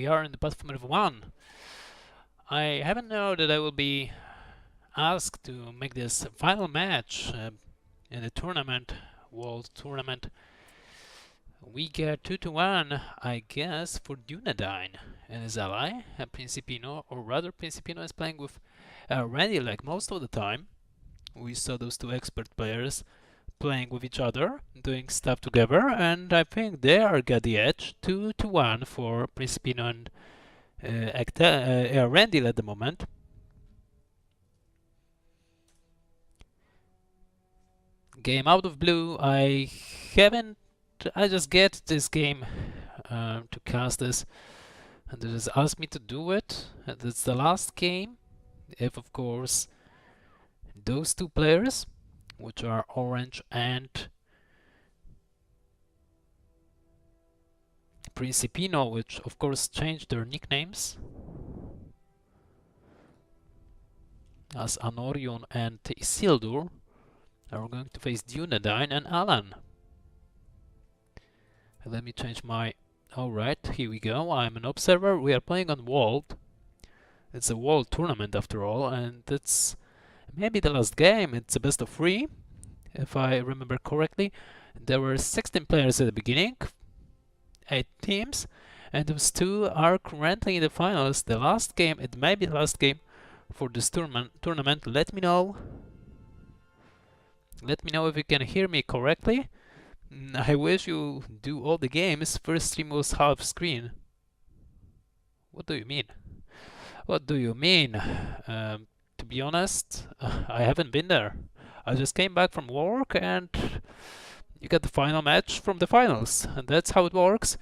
are in the Pathfinder 1. I haven't known that I will be asked to make this final match in the tournament, World Tournament. We get 2-1, I guess, for Dunedain and his ally, Principino, or rather Principino is playing with Randy like most of the time. We saw those two expert players playing with each other, doing stuff together, and I think they are got the edge. 2-1 for Principino and Randy at the moment. Game out of blue. I just get this game to cast this, and they just asked me to do it. And it's the last game. If of course those two players, which are Orange and Principino, which of course changed their nicknames as Anarion and Isildur, are going to face Dunedain and Alan. Let me change my... Alright, here we go. I'm an observer. We are playing on Wold. It's a World Tournament after all, and it's maybe the last game. It's a best of 3, if I remember correctly. There were 16 players at the beginning, 8 teams, and those two are currently in the finals. The last game, it may be the last game for this tournament. Let me know. Let me know if you can hear me correctly. I wish you do all the games. First stream was half screen. What do you mean? What do you mean? To be honest, I haven't been there. I just came back from work and you got the final match from the finals. And that's how it works.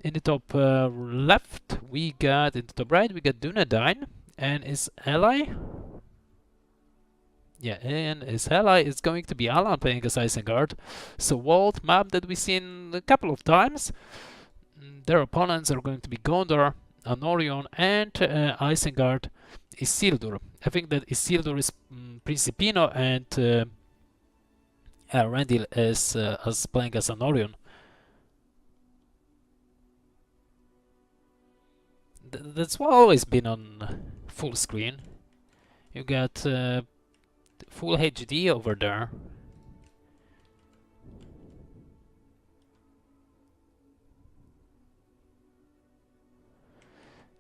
In the top left, we got, in the top right, we got Dunedain and his ally. Yeah, and his ally is going to be Alan playing as Isengard. So World map that we've seen a couple of times. Their opponents are going to be Gondor, Anarion, and Isengard, Isildur. I think that Isildur is Principino and Randy is as playing as Anarion. That's always been on full screen. You got full HD over there.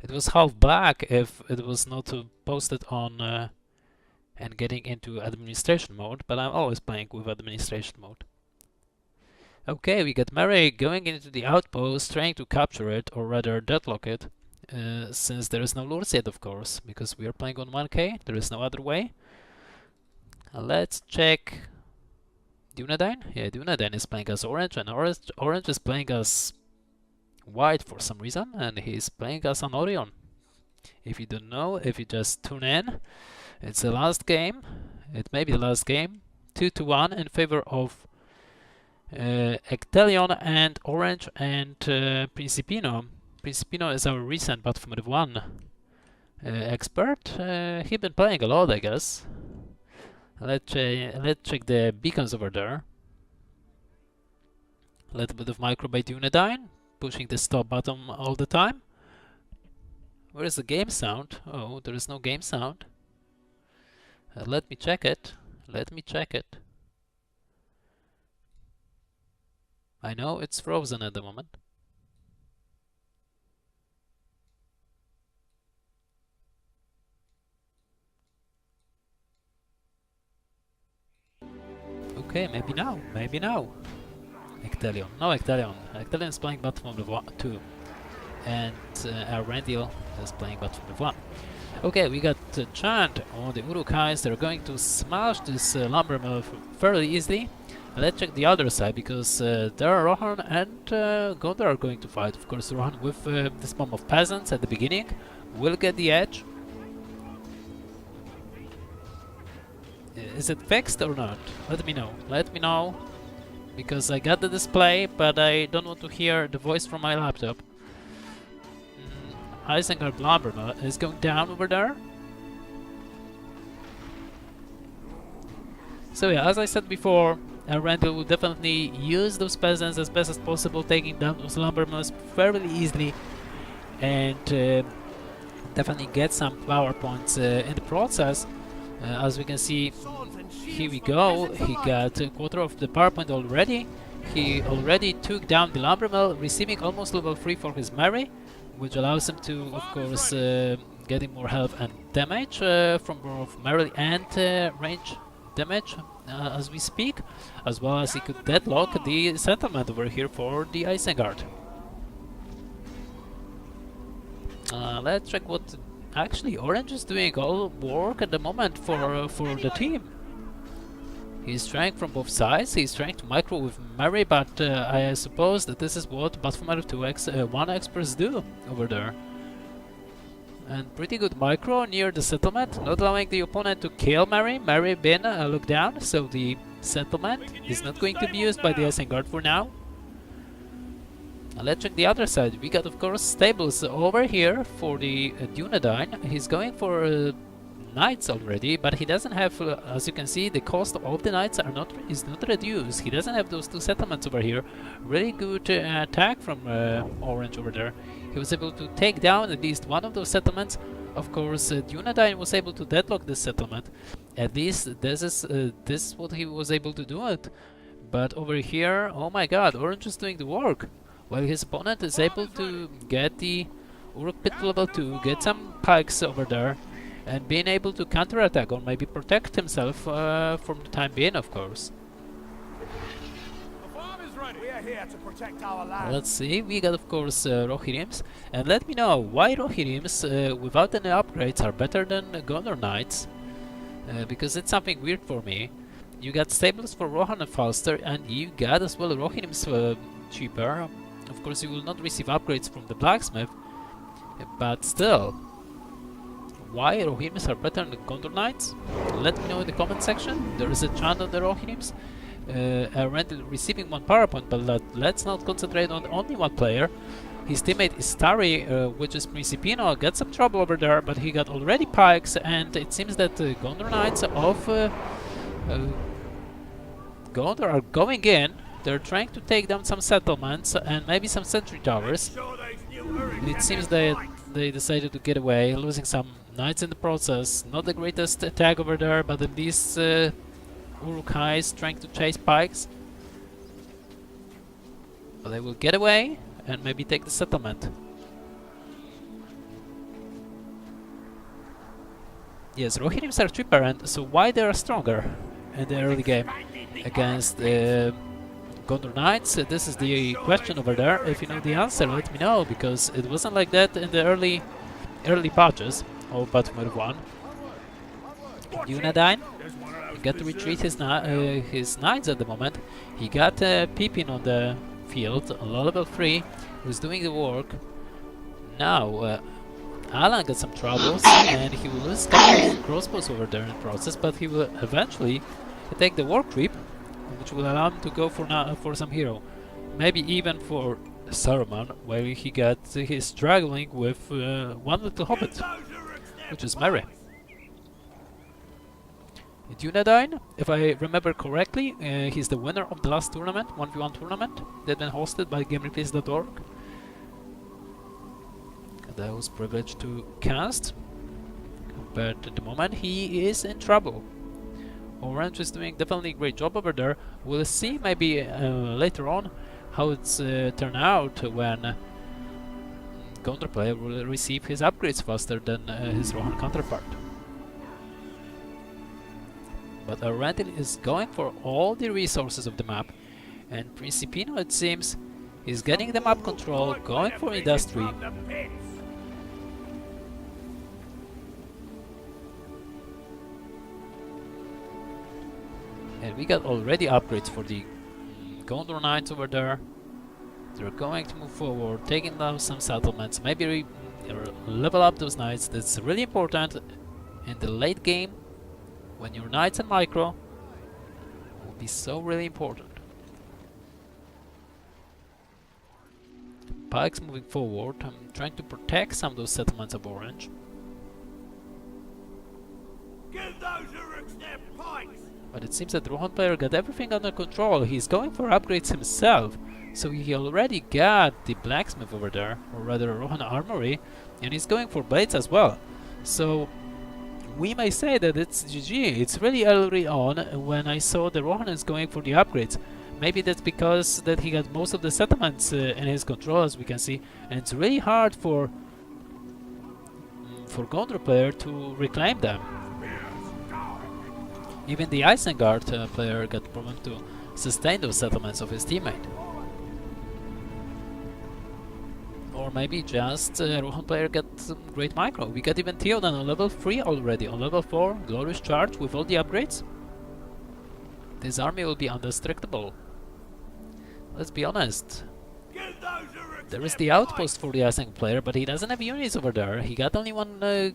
It was half black if it was not posted on and getting into administration mode, but I'm always playing with administration mode. Okay, we got Mary going into the outpost, trying to capture it, or rather deadlock it, since there is no lures yet, of course, because we are playing on 1k, there is no other way. Let's check Dunedain. Yeah, Dunedain is playing as Orange, and Orange is playing as White for some reason, and he's playing as Anarion. If you don't know, if you just tune in, it's the last game. It may be the last game. 2-1 in favor of Ectelion and Orange and Principino. Principino is our recent Pathfinder 1 expert. He's been playing a lot, I guess. Let's check the beacons over there. A little bit of micro by Dunedain, pushing the stop button all the time. Where is the game sound? Oh, there is no game sound. Let me check it. Let me check it. I know it's frozen at the moment. Okay, maybe now, maybe now. Ectelion. No, Ectelion. Ectelion is playing Battlefield 2. And Randy is playing Battlefield 1. Okay, we got Chant on the Urukais. They're going to smash this lumber mill fairly easily. Let's check the other side, because there are Rohan and Gondor are going to fight. Of course, Rohan with this bomb of peasants at the beginning will get the edge. Is it fixed or not? Let me know. Let me know. Because I got the display, but I don't want to hear the voice from my laptop. Isengard Blabberma is going down over there. So yeah, as I said before, Randall will definitely use those peasants as best as possible, taking down those lumbermills fairly easily. and definitely get some power points in the process. As we can see, here we go, he got a quarter of the power point already. He already took down the lumber mill, receiving almost level 3 for his Mary, which allows him to, of course, getting more health and damage from both melee and range damage as we speak, as well as he could deadlock the settlement over here for the Isengard. Let's check what actually Orange is doing all work at the moment for the team. He's trying from both sides, he's trying to micro with Mary, but I suppose that this is what Battle 2x 1 experts do over there. And pretty good micro near the settlement, not allowing the opponent to kill Mary. Mary been looked down, so the settlement is not going to be used by the Isengard for now. Let's check the other side. We got, of course, stables over here for the Dunedain. He's going for knights already, but he doesn't have, as you can see, the cost of the knights is not reduced. He doesn't have those two settlements over here. Really good attack from Orange over there. He was able to take down at least one of those settlements. Of course, Dunedain was able to deadlock this settlement. At least this is what he was able to do it. But over here, oh my god, Orange is doing the work. While his opponent is able to get the Uruk Pit level 2, get some pikes over there, and being able to counterattack or maybe protect himself from the time being, of course. We are here to protect our land. Let's see, we got, of course, Rohirrims, and let me know why Rohirrims without any upgrades are better than Gondor Knights, because it's something weird for me. You got stables for Rohan and Falster, and you got as well Rohirrims cheaper. Of course, you will not receive upgrades from the blacksmith, but still, why Rohirrims are better than Gondor Knights? Let me know in the comment section. There is a chant on the Rohirrims. Receiving one power point, but let's not concentrate on only one player. His teammate Istari, which is Principino, got some trouble over there, but he got already pikes, and it seems that Gondor Knights of Gondor are going in. They're trying to take down some settlements and maybe some sentry towers. It seems that they decided to get away, losing some knights in the process. Not the greatest attack over there, but at least Uruk-hais trying to chase pikes. But they will get away and maybe take the settlement. Yes, Rohirrims are cheaper, and so why they are stronger in the early game against Gondor Knights? This is the question over there. If you know the answer, let me know, because it wasn't like that in the early patches of Battle 1. Dunedain got to retreat his knights at the moment. He got Pippin on the field, level 3, who's doing the work. Now Alan got some troubles, and he will lose a couple of crossbows over there in the process, but he will eventually take the war creep, which will allow him to go for some hero. Maybe even for Saruman, where he's struggling with one little hobbit, which is Merry. Dunedain, if I remember correctly, he's the winner of the last tournament, 1v1 tournament, that been hosted by GameReplays.org. That I was privileged to cast, but at the moment he is in trouble. Orange is doing definitely a great job over there. We'll see maybe later on how it's turn out when Gondor player will receive his upgrades faster than his Rohan counterpart. But Arundel is going for all the resources of the map, and Principino, it seems, is getting the map control, going for industry. And we got already upgrades for the Gondor Knights over there. They're going to move forward, taking down some settlements, maybe level up those knights. That's really important in the late game, when your knights and micro will be so really important. Pikes moving forward. I'm trying to protect some of those settlements of Orange. Give those Uruks their pikes! But it seems that Rohan player got everything under control. He's going for upgrades himself. So he already got the blacksmith over there, or rather Rohan armory, and he's going for blades as well. So we may say that it's GG. It's really early on when I saw the Rohan is going for the upgrades. Maybe that's because that he got most of the settlements in his control, as we can see, and it's really hard for Gondor player to reclaim them. Even the Isengard player got problem to sustain those settlements of his teammate. Or maybe just Rohan player got some great micro. We got even Theoden on level 3 already. On level 4, Glorious Charge with all the upgrades. This army will be indestructible. Let's be honest. There is the outpost for the Isengard player, but he doesn't have units over there. He got only one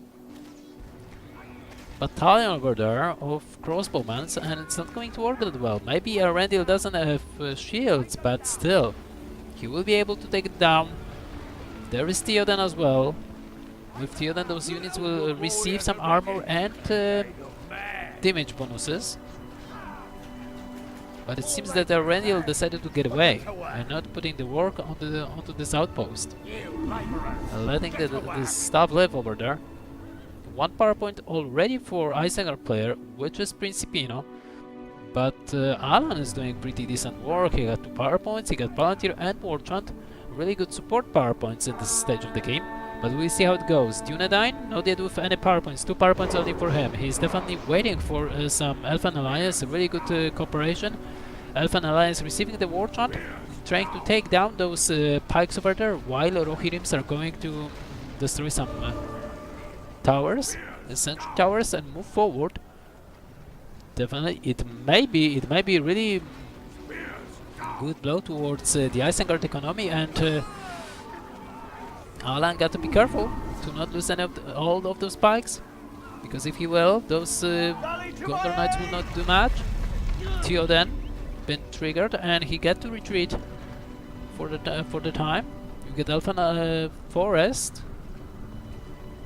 battalion over there of crossbowmen, and it's not going to work that well. Maybe Arendil doesn't have shields, but still, he will be able to take it down. There is Theoden as well. With Theoden, those units will receive some armor and damage bonuses. But it seems that Arendil decided to get away and not putting the work onto this outpost, letting the staff live over there. One power point already for Isengard player, which is Principino. But Alan is doing pretty decent work. He got 2 power points, he got Palantir and Warchant. Really good support power points in this stage of the game. But we'll see how it goes. Dunedain, not yet with any power points, 2 power points only for him. He's definitely waiting for some Elfan Alliance, a really good cooperation. Elfan Alliance receiving the Warchant, trying to take down those pikes over there, while Rohirrims are going to destroy some towers, the sentry towers, and move forward. Definitely, it may be really good blow towards the Isengard economy, and Alan got to be careful to not lose any of all of those pikes, because if he will, those Gondor Knights will not do much. Theoden been triggered, and he get to retreat for the time. You get Elfan Forest,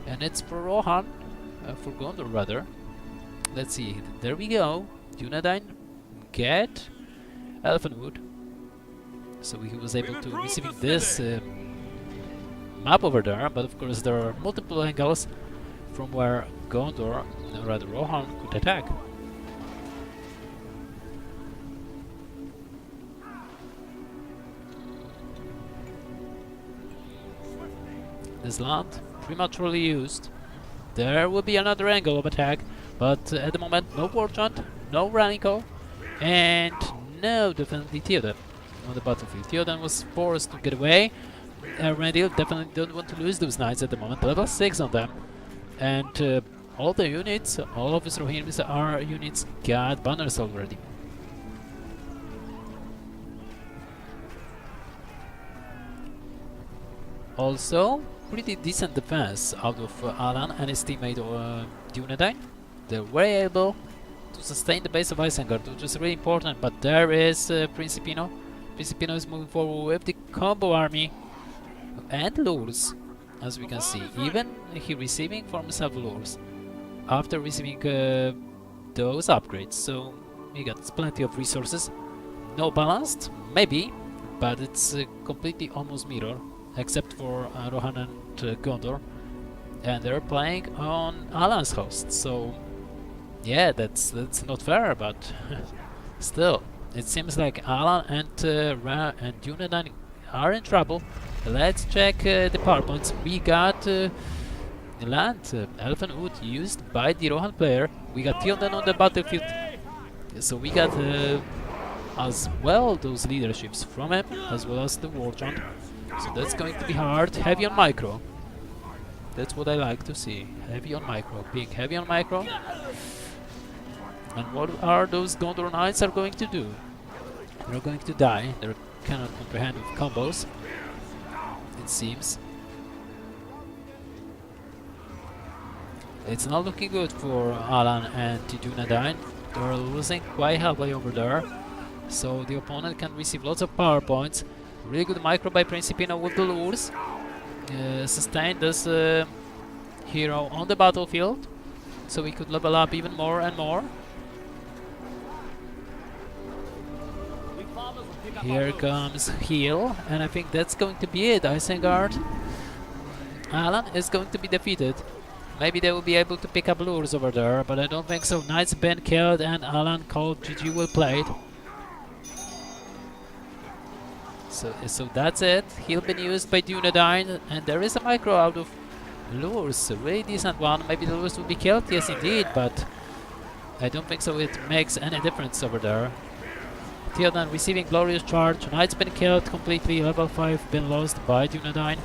and it's for Rohan, for Gondor rather. Let's see, there we go. Dunedain get Elfenwood, so he was able to receiving this map over there. But of course there are multiple angles from where Gondor, or rather Rohan, could attack. This land prematurely used. There will be another angle of attack, but at the moment no Warchant, no Ranico, and no definitely Theoden on the battlefield. Theoden was forced to get away. Arendil definitely don't want to lose those knights at the moment. Level 6 on them, and all the units, all of his Rohirrims are units got banners already. Also, pretty decent defense out of Alan and his teammate Dunedain. They were able to sustain the base of Isengard, which is really important, but there is Principino. Principino is moving forward with the combo army and lures, as we can see. Even he receiving for himself lures after receiving those upgrades, so he got plenty of resources. No balanced, maybe, but it's completely almost mirror, except for Rohan and Gondor, and they're playing on Alan's host, so yeah, that's not fair, but still, it seems like Alan and Dunedain are in trouble. Let's check the power points. We got land, Elfenwood used by the Rohan player. We got Theoden on the battlefield, so we got as well those leaderships from him, as well as the Warchant. So that's going to be hard. Heavy on micro. That's what I like to see. Heavy on micro. Being heavy on micro. And what are those Gondor Knights are going to do? They're going to die. They cannot comprehend with combos, it seems. It's not looking good for Alan and Dunedain. They're losing quite heavily over there, so the opponent can receive lots of power points. Really good micro by Principino with the lures. Sustain this hero on the battlefield, so he could level up even more and more. Here comes heal, and I think that's going to be it. Isengard. Alan is going to be defeated. Maybe they will be able to pick up lures over there, but I don't think so. Knight's been killed, and Alan called GG well played. So that's it. Heal been used by Dunedain, and there is a micro out of lures. A really decent one. Maybe the lures will be killed. Yes, indeed, but I don't think so. It makes any difference over there. Theoden receiving glorious charge. Knight's been killed completely. Level 5 been lost by Dunedain.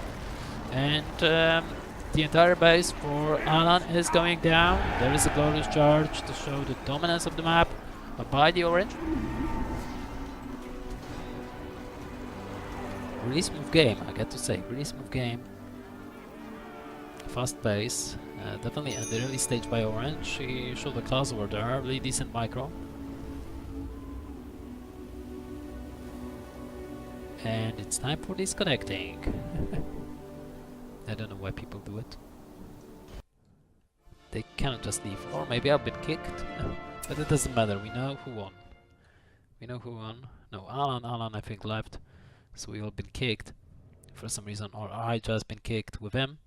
And the entire base for Alan is going down. There is a glorious charge to show the dominance of the map by the orange. Really smooth game, I got to say. Really smooth game. Fast pace. Definitely at the early stage by orange. He showed the class over there. Really decent micro. And it's time for disconnecting. I don't know why people do it. They cannot just leave. Or maybe I've been kicked. But it doesn't matter. We know who won. We know who won. No, Alan I think left. So we all been kicked for some reason. Or I just been kicked with him.